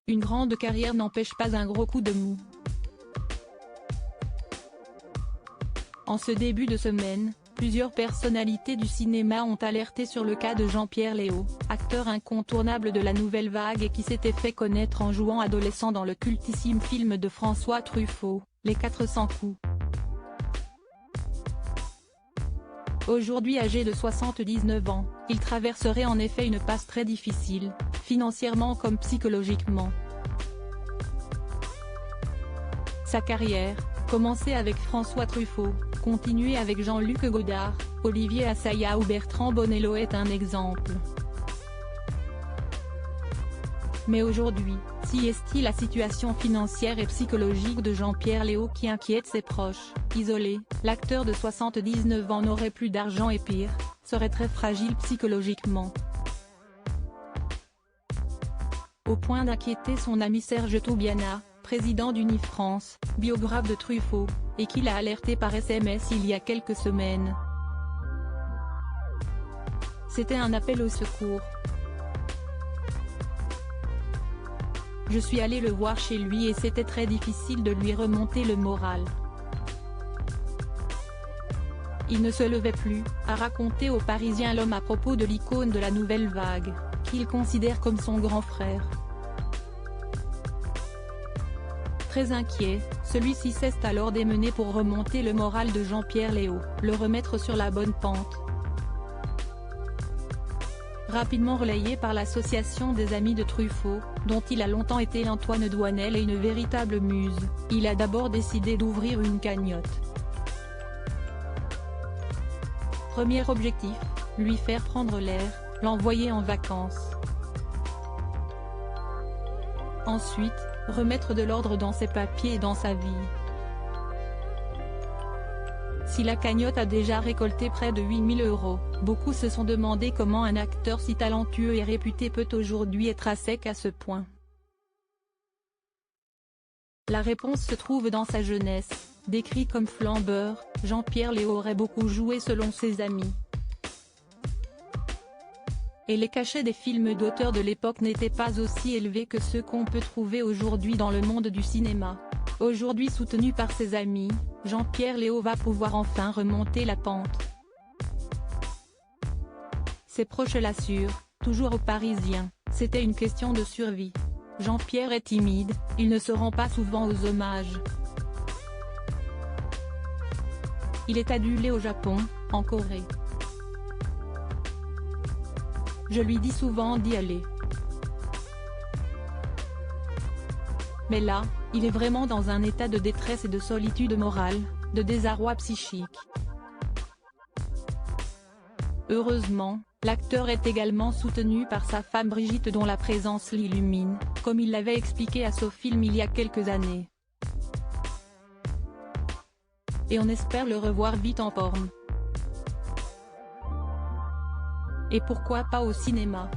Une grande carrière n'empêche pas un gros coup de mou. En ce début de semaine, plusieurs personnalités du cinéma ont alerté sur le cas de Jean-Pierre Léaud, acteur incontournable de la nouvelle vague et qui s'était fait connaître en jouant adolescent dans le cultissime film de François Truffaut, Les 400 coups. Aujourd'hui âgé de 79 ans, il traverserait en effet une passe très difficile, financièrement comme psychologiquement. Sa carrière, commencée avec François Truffaut, continuée avec Jean-Luc Godard, Olivier Assayas ou Bertrand Bonello est un exemple. Mais aujourd'hui, si est-il la situation financière et psychologique de Jean-Pierre Léaud qui inquiète ses proches. Isolé, l'acteur de 79 ans n'aurait plus d'argent et pire, serait très fragile psychologiquement. Au point d'inquiéter son ami Serge Toubiana, président d'Unifrance, biographe de Truffaut, et qui l'a alerté par SMS il y a quelques semaines. C'était un appel au secours. Je suis allé le voir chez lui et c'était très difficile de lui remonter le moral. Il ne se levait plus, a raconté aux Parisiens l'homme à propos de l'icône de la nouvelle vague, qu'il considère comme son grand frère. Très inquiet, celui-ci s'est alors démené pour remonter le moral de Jean-Pierre Léaud, le remettre sur la bonne pente. Rapidement relayé par l'association des amis de Truffaut, dont il a longtemps été l'Antoine Douanel et une véritable muse, il a d'abord décidé d'ouvrir une cagnotte. Premier objectif, lui faire prendre l'air, l'envoyer en vacances. Ensuite, remettre de l'ordre dans ses papiers et dans sa vie. Si la cagnotte a déjà récolté près de 8 000 €, beaucoup se sont demandé comment un acteur si talentueux et réputé peut aujourd'hui être à sec à ce point. La réponse se trouve dans sa jeunesse. Décrit comme flambeur, Jean-Pierre Léaud aurait beaucoup joué selon ses amis. Et les cachets des films d'auteurs de l'époque n'étaient pas aussi élevés que ceux qu'on peut trouver aujourd'hui dans le monde du cinéma. Aujourd'hui soutenu par ses amis, Jean-Pierre Léaud va pouvoir enfin remonter la pente. Ses proches l'assurent, toujours aux Parisiens, c'était une question de survie. Jean-Pierre est timide, il ne se rend pas souvent aux hommages. Il est adulé au Japon, en Corée. Je lui dis souvent d'y aller. Mais là, il est vraiment dans un état de détresse et de solitude morale, de désarroi psychique. Heureusement, l'acteur est également soutenu par sa femme Brigitte dont la présence l'illumine, comme il l'avait expliqué à SoFilm il y a quelques années. Et on espère le revoir vite en forme. Et pourquoi pas au cinéma.